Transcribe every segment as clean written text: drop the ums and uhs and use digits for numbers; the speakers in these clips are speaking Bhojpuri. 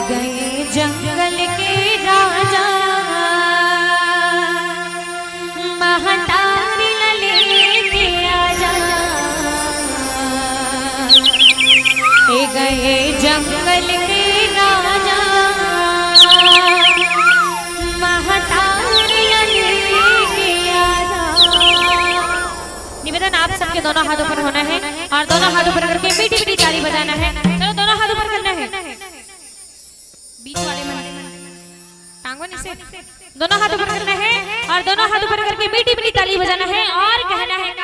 गए जंगल के राजा महतारी लेके आजा। गए जंगल के राजा महतारी लेके आजा। निवेदन आप सबके दोनों हाथों पर होना है और दोनों हाथों पर करके मीठी मीठी ताली बजाना है। चलो दोनों हाथों पर करना है, बीच वाले में टांगों नीचे, दोनों हाथों पर करना है और दोनों हाथों पर करके मीठी मीठी ताली बजाना है और कहना है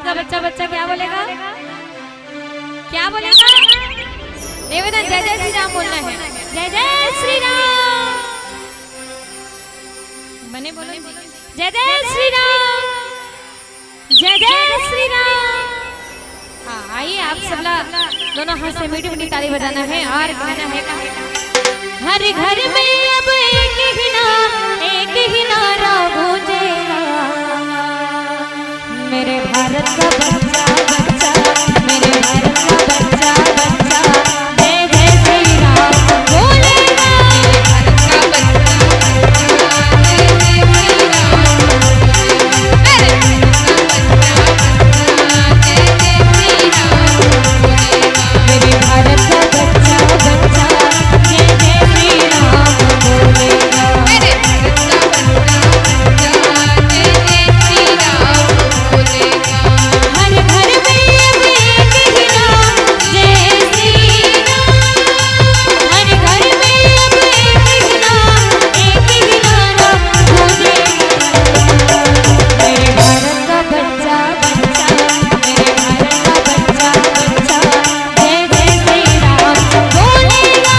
का बच्चा बच्चा क्या बोलेगा? क्या बोलेगा? निवेदन जय जय श्री राम बोलना है। जय जय श्री राम बने बोले जय जय श्री राम, जय जय श्री राम। हाँ आइए आप सब दोनों हाथ से मीठी मीठी ताली बजाना है और गाना है हर घर में अब एक ही नारा गूंजेगा, मेरे भारत का बच्चा बच्चा, मेरे भारत का बच्चा बच्चा जय जय श्री राम बोलेगा। मेरे भारत का बच्चा बच्चा जय जय श्री राम बोलेगा। मेरे भारत का बच्चा बच्चा जय जय श्री राम बोलेगा। हर घर में अब एक ही नाम जय श्री राम, हर घर में अब एक ही नारा गूंजेगा। मेरे भारत का बच्चा बच्चा, मेरे भारत का बच्चा बच्चा जय जय श्री राम बोलेगा।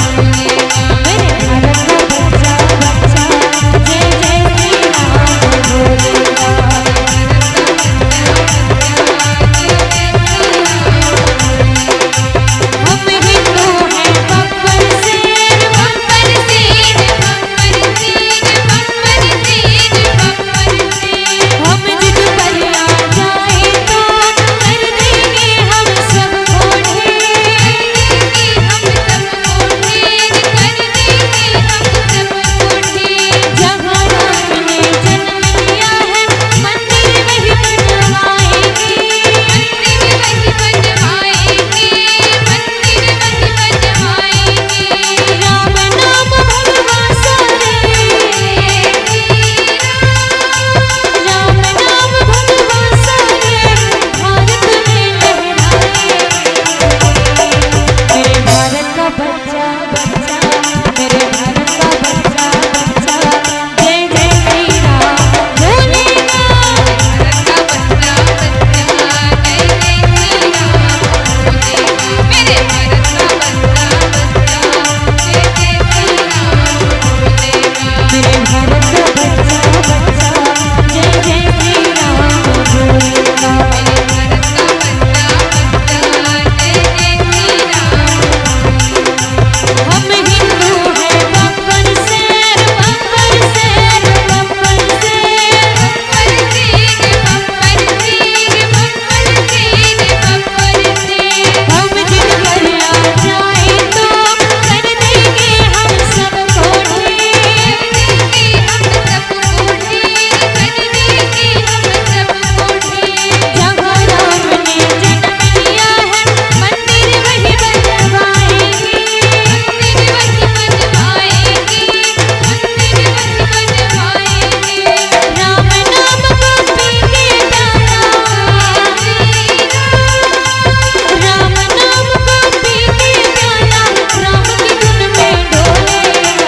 मेरे भारत का बच्चा बच्चा जय जय श्री राम बोलेगा। हम हिंदू हैं बब्बर शेर, बब्बर शेर, बब्बर शेर, बब्बर शेर, बब्बर शेर। हम जिद पर आ जाए तो कर देंगे हम सबको ढेर, हम सबको ढेर कर देंगे हम सबको ढेर। जहाँ राम ने जन्म लिया है मंदिर वही बनवाएंगे, मंदिर वही बनवाएंगे, मंदिर वही बनवाएंगे। राम नाम भगवा सारे, राम नाम भगवा सारे भारत में लहराए। मेरे भारत का बच्चा बच्चा, मेरे भारत का बच्चा बच्चा जय जय श्री राम बोलेगा। भारत का बच्चा बच्चा जय जय श्री राम बोलेगा। मेरे भारत का बच्चा बच्चा जय जय श्री राम बोलेगा। मेरे भारत का बच्चा बच्चा जय जय श्री राम बोलेगा। मेरे भारत का बच्चा बच्चा जय जय श्री राम। हम हिंदू हैं बब्बर शेर, बब्बर शेर, बब्बर शेर, बब्बर शेर, बब्बर शेर, बब्बर शेर, बब्बर शेर। हम जिद पर आ जाए तो कर देंगे हम सबको ढेर, कर देंगे हम सबको ढेर, कर देंगे हम सबको ढेर। जहाँ राम ने जन्म लिया है मंदिर वही बनवाएंगे, मंदिर वही बनवाएंगे, मंदिर वही बनवाएंगे। राम नाम को पी के प्याला, राम नाम को पी के प्याला राम की धुन में डोलेगा।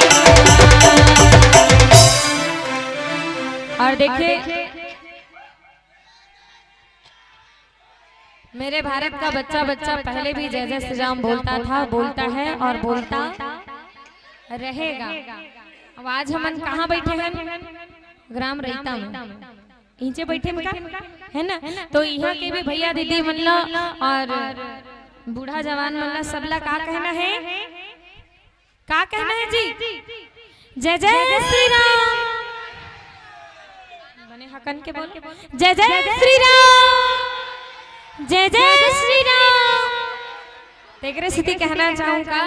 और देखिए मेरे भारत का बच्चा बच्चा पहले भी जय जय श्री राम बोलता था, बोलता है और बोलता रहेगा। अब आज हम कहाँ बैठे हैं? ग्राम रईता में, नीचे बैठे है ना। तो यहाँ के भी भैया दीदी मल्ला और बूढ़ा जवान मल्ला सबला का कहना है? का कहना है जी? जय जय श्री राम बने हकन के बोल। जय जय श्री राम, जय जय श्री राम। तेरे स्थिति कहना चाहूंगा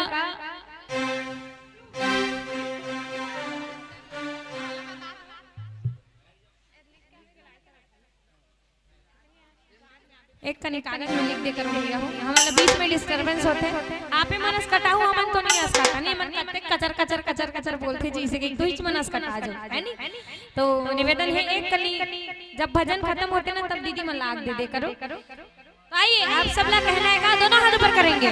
एक कनी कागज में लिख देकर भैया हो हमारा बीच में डिस्टरबेंस होते आपे मनस कटाऊ हमन तो नहीं हस काटा नहीं मन कते कचर कचर कचर कचर बोलते जैसे कि दुईच मनस कटा जो है नी। तो निवेदन है एक कली जब भजन खत्म होते ना तब दीदी मन लाग दे करो। आइए आप सबला कहना है दोनों हाथ ऊपर करेंगे।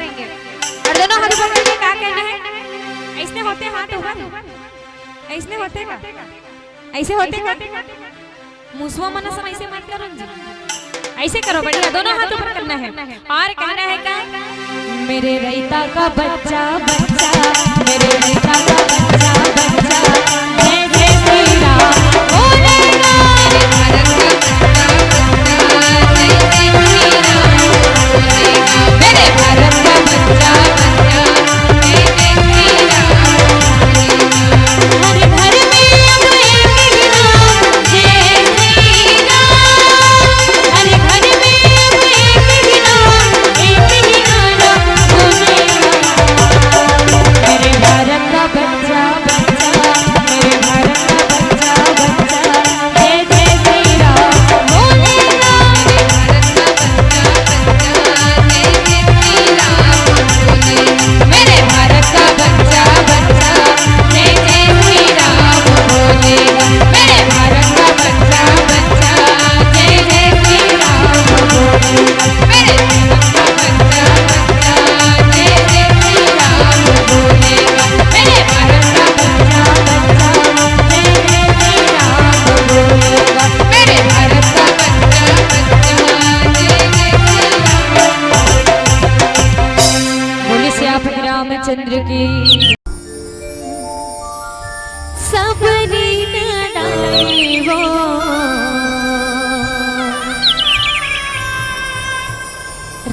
और दोनों हाथ ऊपर करके क्या कहना है? ऐसे होते हाथ ऊपर, ऐसे होते का, ऐसे होते का, मुसवा मनसन ऐसे मत करो जी, ऐसे करो बढ़िया, दोनों हाथ ऊपर करना है और कहना है क्या? मेरे रैता का बच्चा बच्चा, मेरे रैता का बच्चा बच्चा, जय जय श्री राम बोलेगा। मेरे भारत का बच्चा बच्चा, जय जय श्री राम बोलेगा। हर घर में अब एक ही नाम, जय श्री राम। हर घर में अब एक ही नाम, एक ही गाना बोलेगा। मेरे भारत का बच्चा बच्चा, मेरे भारत का बच्चा बच्चा, जय जय श्री राम बोलेगा। मेरे भारत का बच्चा बच्चा, जय जय श्री राम बोलेगा। मेरे भारत का बच्चा बच्चा, जय जय श्री राम बोलेगा। मेरे भारत का बच्चा बच्चा, जय जय श्री राम बोलेगा। मेरे भारत का बच्चा बच्चा, जय जय श्री राम बोलेगा। मेरे भारत का बच्चा बच्चा, जय जय श्री राम। बोले श्यामपति रामचंद्र की। सबरी नदाई वो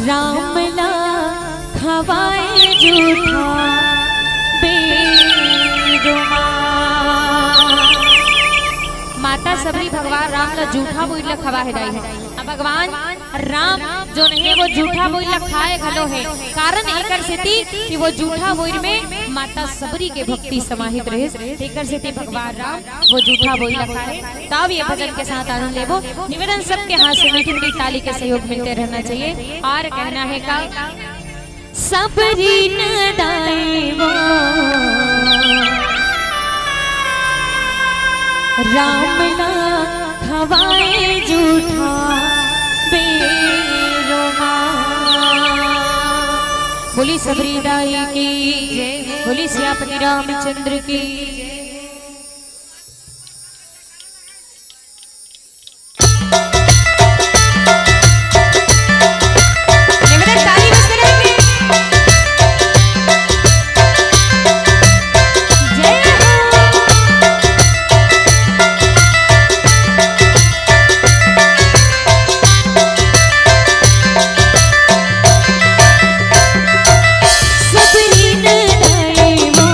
रामला खवाए झूठा बेरुमा। माता सबरी भगवान राम ला झूठा बोल खवा है दाई है। अब भगवान राम जो नहीं वो झूठा बोल खाए घलो है, कारण एकर सेती कि वो झूठा बोल में माता सबरी के भक्ति समाहित रहे, एकर सेती भगवान राम वो झूठा बोल खाए। तब ये भजन के साथ आनंद लेबो। निवेदन सबके हाथ से मीठी मीठी ताली के सहयोग मिलते रहना चाहिए और कहना है का? सबरी नदाई वो रामला खवाए झूठा बेरुमा। बोली सबरी दाई की, बोली श्यामपति रामचंद्र की। सबरी नदाई वो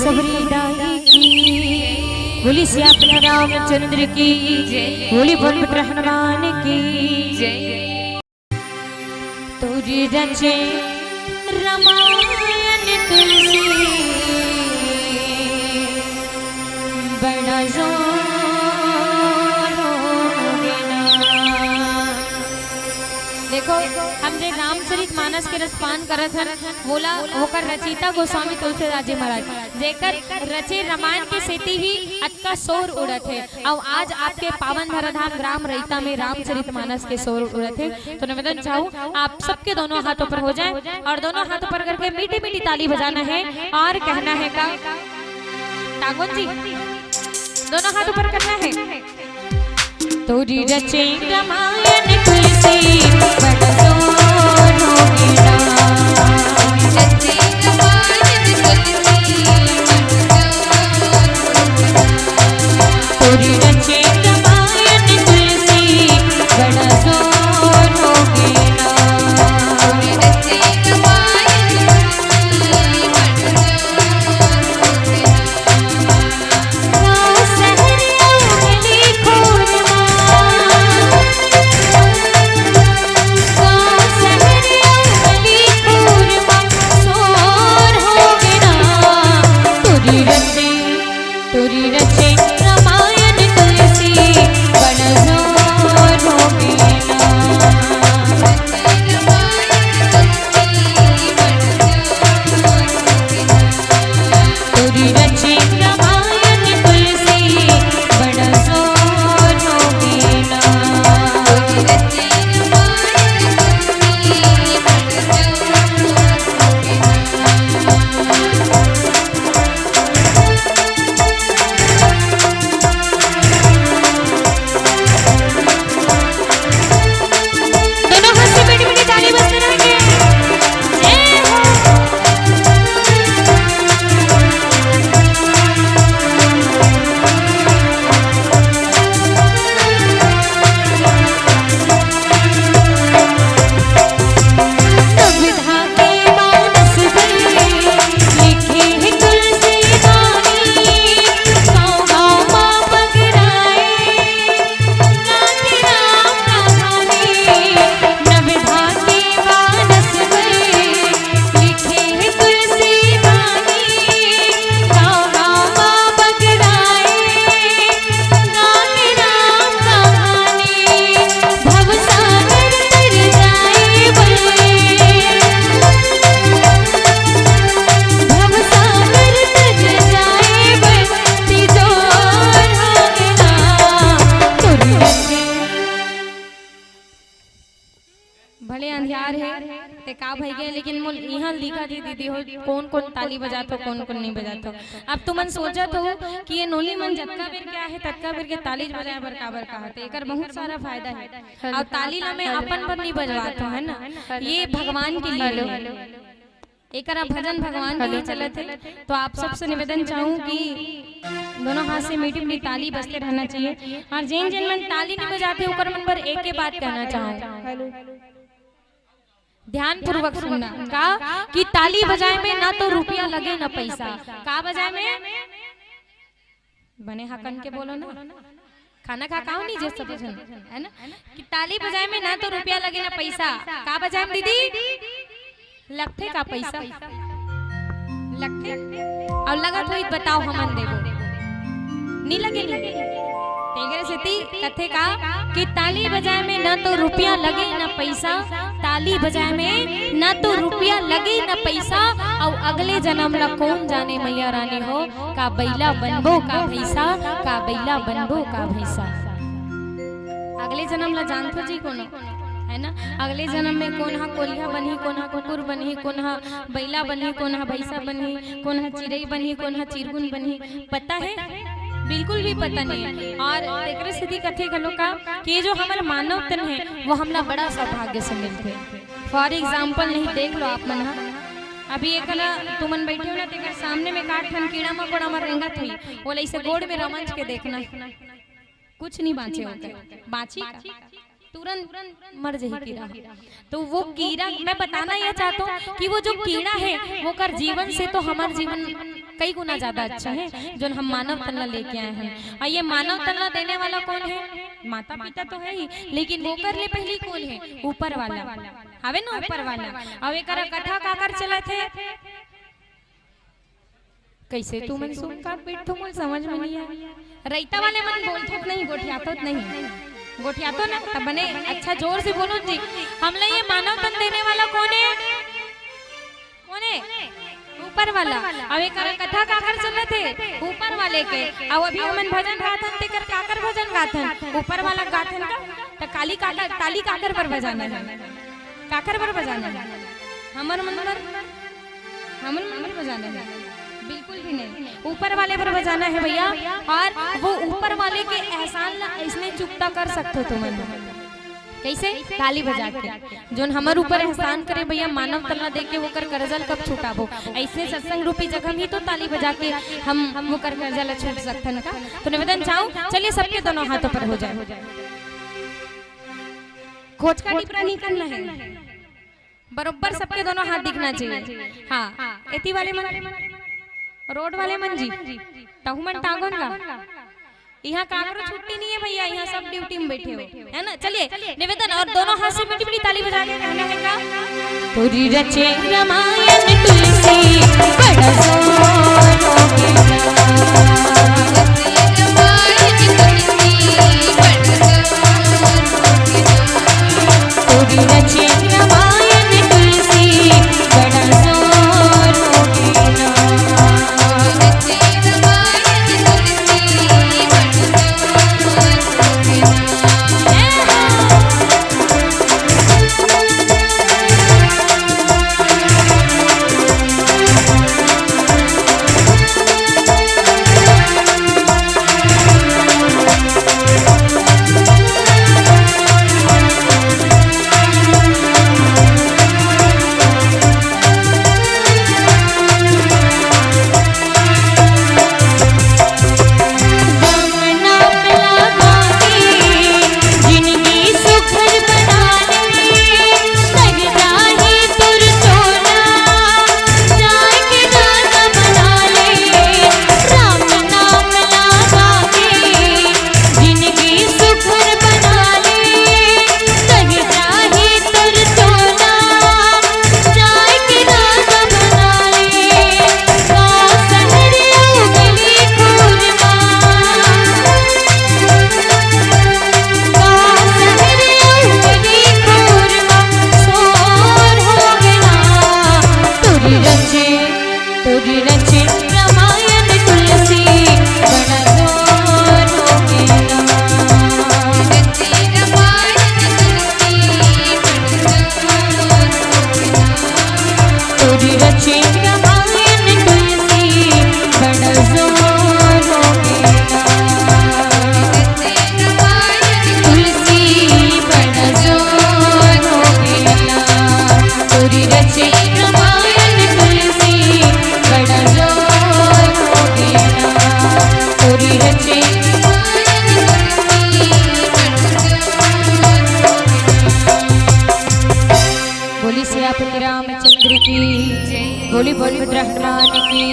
सबरी दाई की, बोली सियापति रामचंद्र की, बोली बोल हनुमान की। तुझी रचे रामायण तुलसी, बड़ा देखो हमने रामचरित मानस के रसपान करत हन, बोला होकर रचयिता गोस्वामी तुलसीदास जी महाराज, जेकर रचे रामायण के सेती ही अटका शोर उड़त है। और आज आपके पावन धराधाम ग्राम रैता में रामचरित मानस के शोर उड़त है। तो निवेदन चाहूँ आप सबके दोनों हाथों पर हो जाए और दोनों हाथों पर करके मीठी मीठी ताली बजाना है और कहना है का टागोन जी दोनों हाथों पर करना है। तोरी रचे रामायण तुलसी, बड़ा शोर हो गया। रचे रामायण तुलसी, तोरी रचे रामायण तुलसी, बड़ा शोर हो गया। रचे रामायण तुलसी, ते का भई गए, लेकिन मोल यहाँ लिखा थी दीदी हो कौन कौन ताली बजातो कौन कौन नहीं बजातो। अब तुमन सोचत हो कि ये नोली मन जतका बेर क्या है ततका बेर के ताली बजाए बर काबर कहते, एकर बहुत सारा फायदा है। और ताली ला में अपन पर नहीं बजवात है ना, ये भगवान के लिए एकरा भजन भगवान के लिए चलत है। तो आप सबसे निवेदन चाहूँ कि दोनों हाथ से मीठी मीठी ताली बजते रहना चाहिए। और जिन जिन मन ताली नहीं बजाते ओकर मन पर एक के बात कहना चाहूँ, ध्यान पूर्वक सुनना का कि ताली बजाए में ना तो रुपया लगे ना पैसा। का बजाए में बने हकन के बोलो ना, खाना खा खाओ नहीं जैसा है ना, कि ताली बजाए में ना तो रुपया लगे ना पैसा। का बजाए दीदी लगते का पैसा लगते और लगा तो बताओ हमन देवो नहीं लगे कथे का कि ताली बजाए में ना तो रुपया लगे ना पैसा, ताली बजाए में ना तो रुपया लगे ना पैसा। और अगले जन्म ला कौन जाने मैया रानी हो, का बैला बनबो का भैसा, का बैला बनबो का भैसा। अगले जन्म ला जानतो जी कोनो है ना, अगले जन्म में कौन हा कोलिया बनी, कौन हा कुकुर बनी, कौन हा बैला बनी, कौन हा भैसा बनी, कौन हा चिड़ई बनी, कौन हा चिरगुन बनी, पता है? बिल्कुल भी पता नहीं है। और एक स्थिति कथे गलो का कि जो हमारा मानव तन है वो हमला बड़ा सौभाग्य से मिलते। फॉर एग्जाम्पल नहीं देख लो आप मन, अभी एक तुमन बैठे हो ना तेकर सामने में काट ठन कीड़ा मकोड़ा मर रेंगत हुई, वो ऐसे गोड़ में रमच के देखना कुछ नहीं बाँचे होते, बाँची तुरंत मर जाए कीड़ा। तो वो कीड़ा मैं बताना यह चाहता हूँ कि वो जो कीड़ा है वो कर जीवन से तो हमारा जीवन कई गुना ज्यादा अच्छा है जो हम मानव तन्ना लेके आए हैं। और ये मानव तन्ना देने वाला कौन है? माता पिता तो है ही, लेकिन वो कर ले पहली कौन है? ऊपर वाला हवे ना, ऊपर वाला। अब एक कथा काकर चला थे कैसे तू मन सुन का बैठो मुझे समझ में नहीं आया। रैता वाले मन बोलते नहीं, गोठियातो नहीं, गोठियातो ना तब बने। अच्छा जोर से बोलो जी। हमने ये मानव तन देने वाला कौन है? कौन है? ऊपर वाला। अब एक कथा काकर चले थे ऊपर वाले के। अब अभी हमन भजन गाथन ते कर काकर भजन गाथन ऊपर वाला गाथन का तो काली काकर ताली काकर पर बजाना है, काकर पर बजाना है। हमर मन बजाना है बिल्कुल भी नहीं, ऊपर वाले पर बजाना है भैया। और वो ऊपर वाले के एहसान ना इसने चुकता कर सकते तुम कैसे? ताली बजा के। जो हमारे ऊपर एहसान करे भैया मानव तलना दे के वो कर कर्जल कब छुटाबो? ऐसे सत्संग रूपी जगह में तो ताली बजा के हम वो कर कर्जल छूट सकते का। तो निवेदन चाहूं चलिए सबके दोनों हाथों पर हो जाए। खोज का टिपरा नहीं करना है, बरोबर सबके दोनों हाथ दिखना चाहिए। हाँ एती वाले मन रोड वाले मन जी तहु मन टांगोन का यहाँ काकरो छुट्टी नहीं है भैया, यहाँ सब ड्यूटी में बैठे हो है ना। चलिए निवेदन और दोनों हाथ से मीठी मीठी ताली बजा के कहना है का तुरी रचे रामायण तुलसी बड़ा तुरी रचे रामायण तुलसी बड़ा बोली बोली हनुमान की,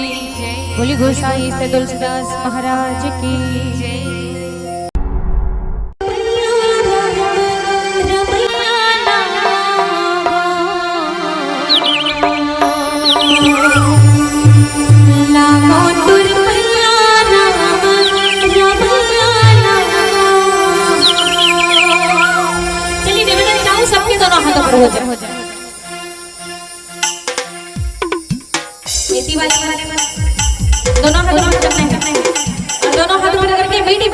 बोली गोसाई से तुलसीदास महाराज की। चलिए निवेदन चाहूं सबके दोनों हाथों पर हो जाए। दोनों हाथों पर करना है और दोनों हाथों पर करके मीठी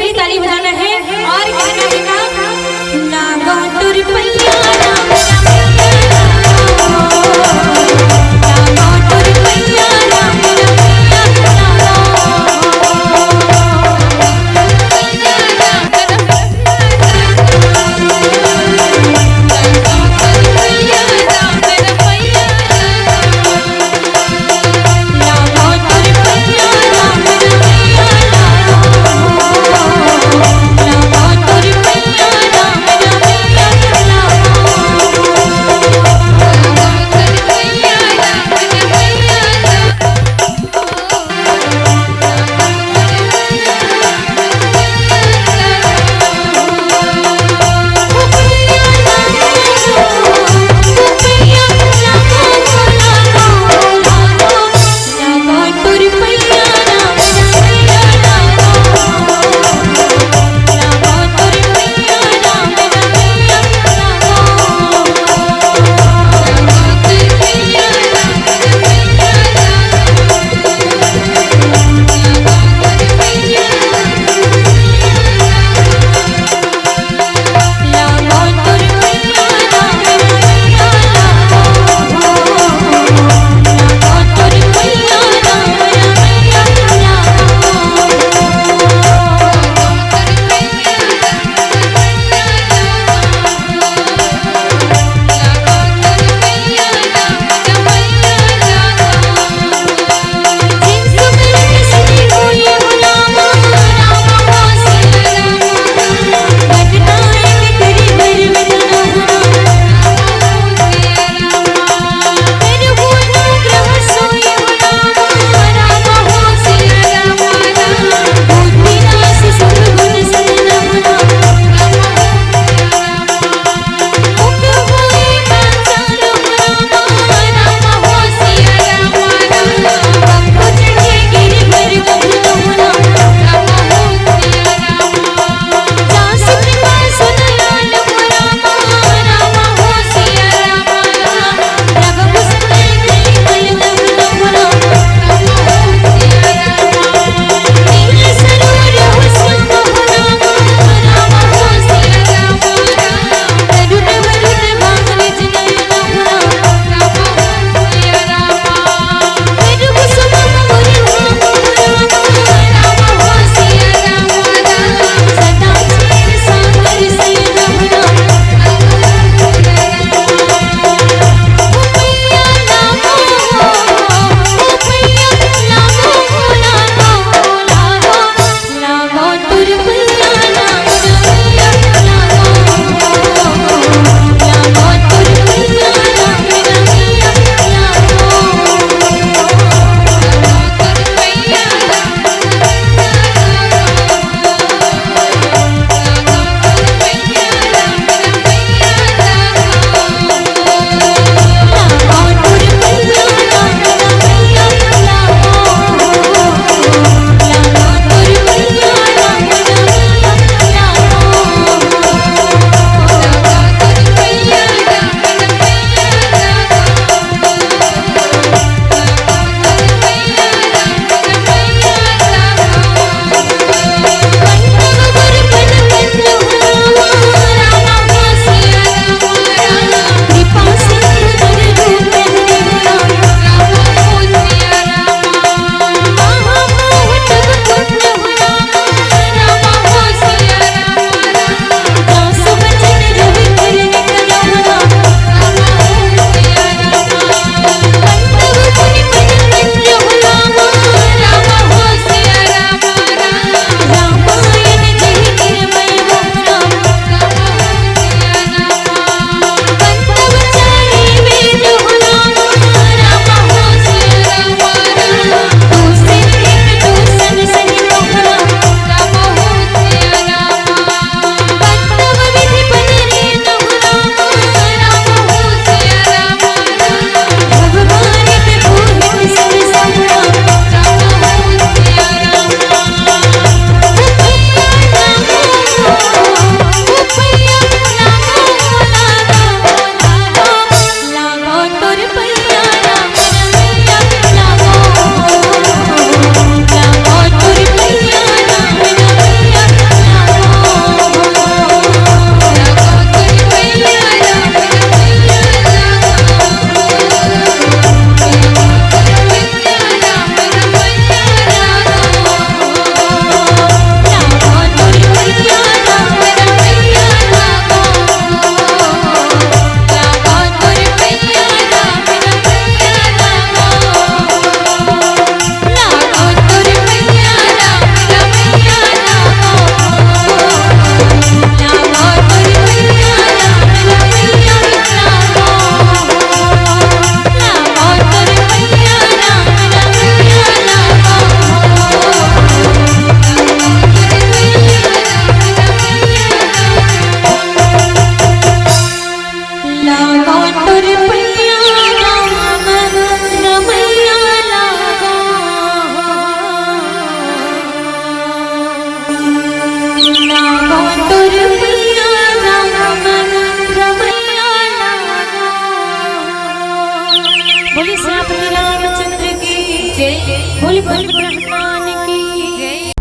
बोल ब्रह्मांड की जय।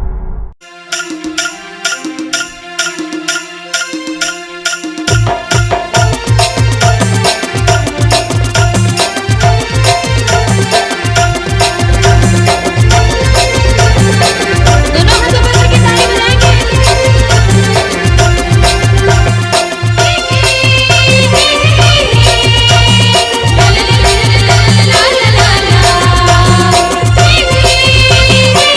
Thank you.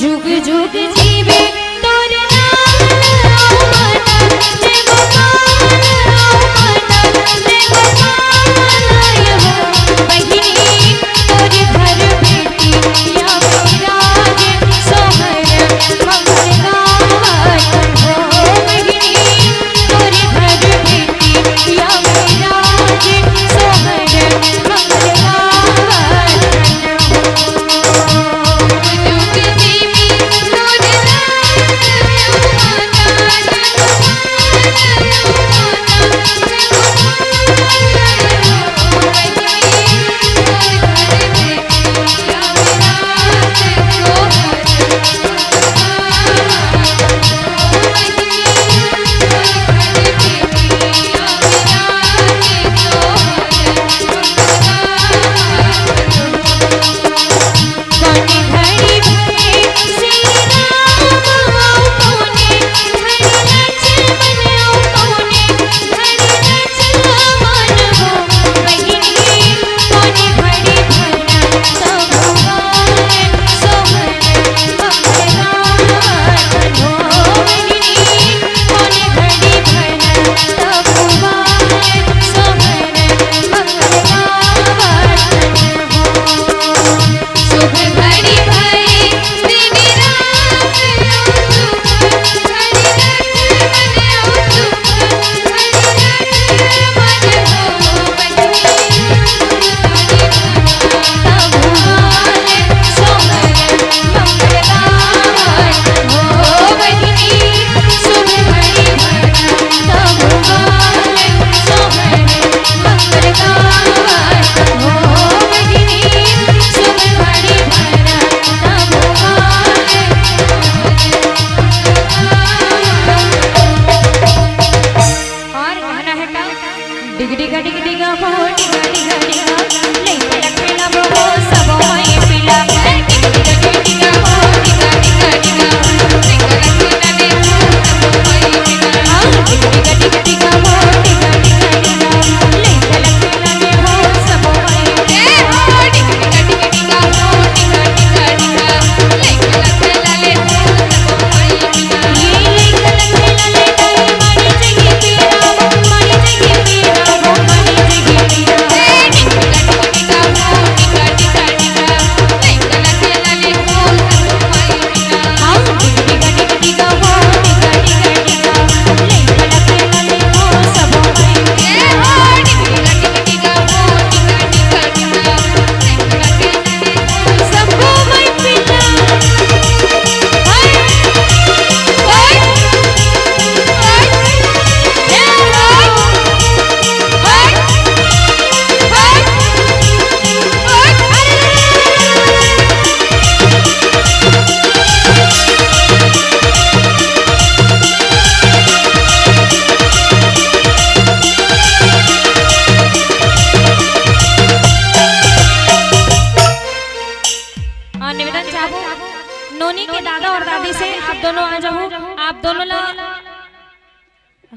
जुग जुग जीवे तोर नाम ले गोपाल ले गोपाल हो बहिनी तोर घर बेटी या विराज सोहर मंगल गावत हो बहिनी तोर घर बेटी या विराज सोहर मंगल गावत नोनी के दादा और दादी से आप दोनों आ जाओ। आप दोनों ला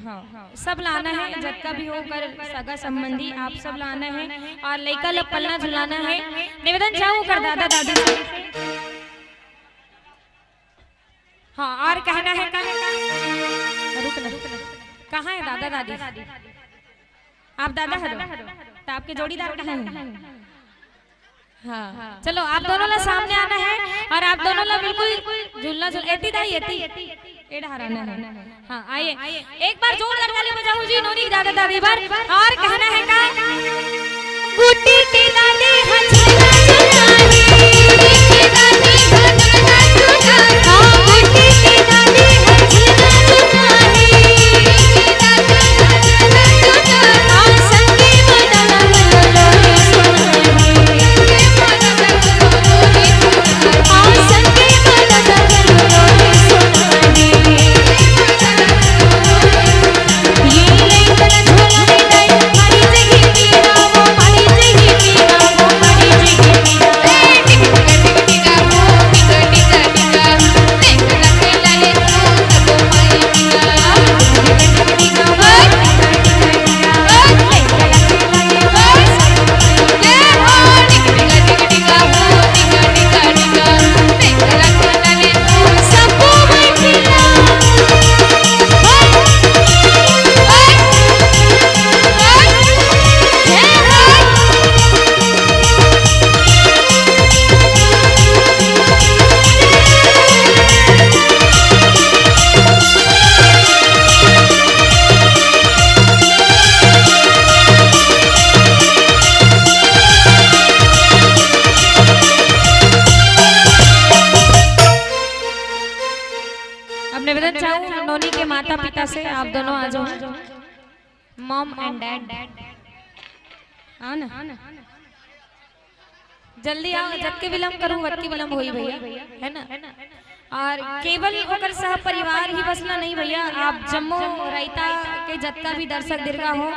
हाँ सब लाना है, जब भी हो कर सगा संबंधी आप सब लाना है और लड़का ला पलना झुलाना है। निवेदन चाहूँ कर दादा दादी से। हाँ और कहना है रुक कहाँ है दादा दादी? आप दादा हरो तो आपके जोड़ीदार कहाँ है? हाँ चलो आप दोनों ला सामने आना है और आप दोनों ला बिल्कुल झूलना एती दाई एती एड़ा हराना है। हाँ आइए एक बार जोरदार ताली बजाओ जी नोनी दादा दादी बार। और कहना है का गुटी के दादी हंसना चुनाही गुटी के दादी हंसना चुनाही हाँ गुटी के दादी हंसना चुनाही हाँ संगे बदला लोरी सुनाही हाँ संगे बदला लोरी सुनाही ये लेकर झोला ले जाए मारी जगी पीरा वो मारी जगी पीरा वो मारी जगी माता पिता से आप दोनों आ जाओ, मॉम एंड डैड। आओ ना, जल्दी आओ, जब के विलम्ब करूँ वत के विलम्ब होई भैया, है ना। और केवल ओकर सह परिवार ही बसना नहीं भैया, आप जम्मू रायता के जत्का भी दर्शक दीर्घा हो,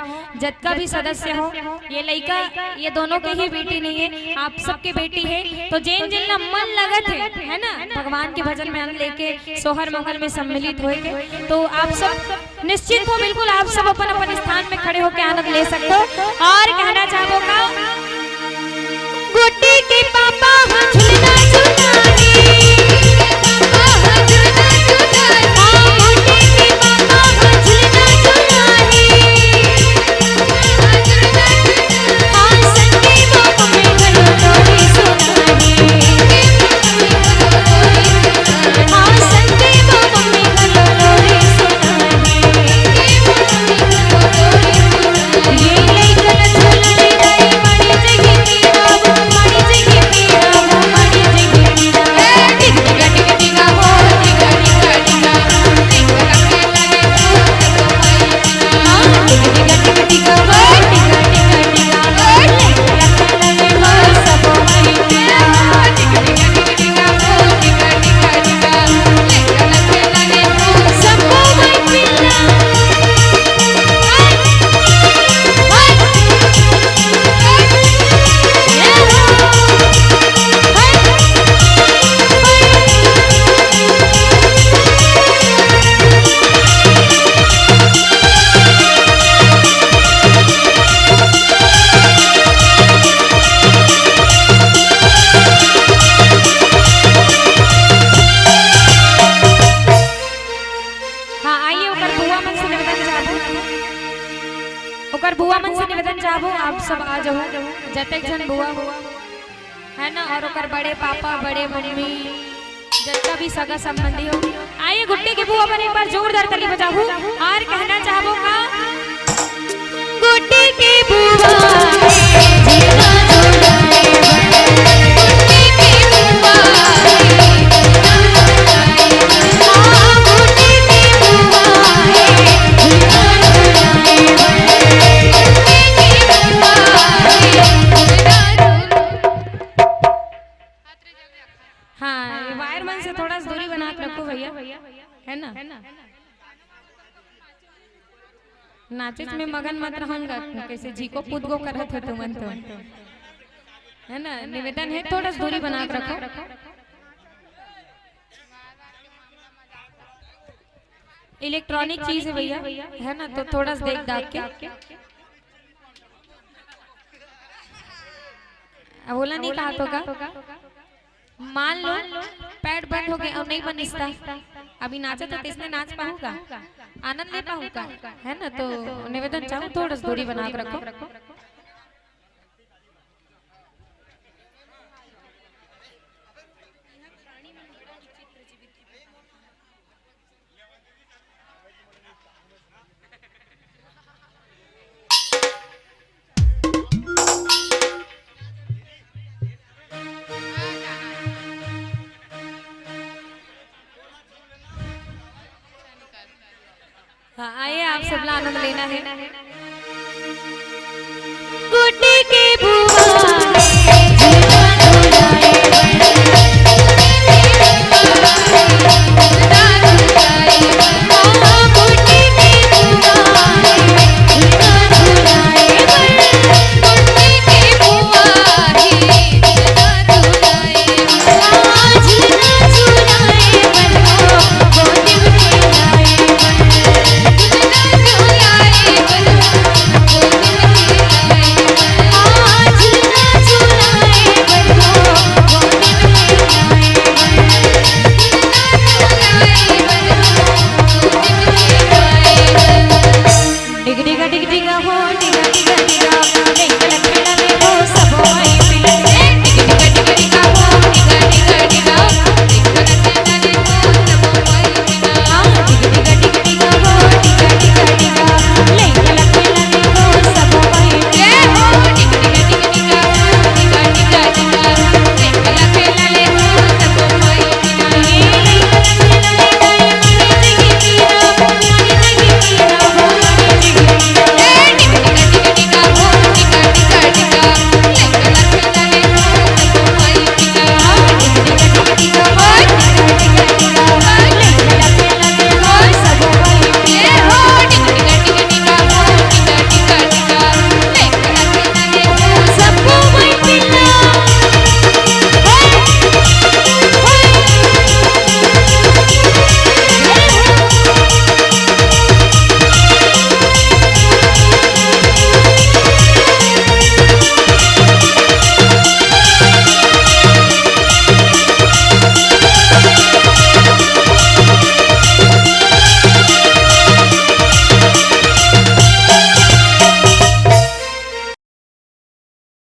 जत्का भी सदस्य हो, ये लड़का ये दोनों के ही बेटी नहीं है, आप सबके बेटी है। तो जेन जिन मन लगत है ना भगवान के भजन में हम लेके सोहर मंगल में सम्मिलित होए के, तो आप सब निश्चित हो, बिल्कुल आप सब अपन अपन स्थान में खड़े होकर आनंद ले सकते हो। और कहना चाहोगा गुड्डी के पापा हाँ झूलना झूलानी, बुआ मन से निवेदन चाहबो आप सब आ जाओ, जतक जन बुआ है ना, और ओकर बड़े पापा बड़े मम्मी जतका भी सगा संबंधी हो, आइए गुड्डी के बुआ पर एक बार जोरदार ताली बजाओ। और कहना चाहबो का गुड्डी के बुआ है ना, नाचे में मगन मत रहूंगा, कैसे जी को कूद गो करत हो तुमन तो, है ना। निवेदन है थोड़ा दूरी बना के रखो। इलेक्ट्रॉनिक चीज है भैया, है ना, तो थोड़ा देख दाख के बोला नहीं कहा तो का मान लो पैड बंद हो गया और नहीं बनिस्ता, अभी नाचा तो किसने नाच पाऊंगा, आनंद ले पाऊंगा, है ना। तो निवेदन चाहूँ थोड़ा दूरी बना के रखो। हाँ, आइए आप सब आनंद लेना है। गुड्डी की बुआ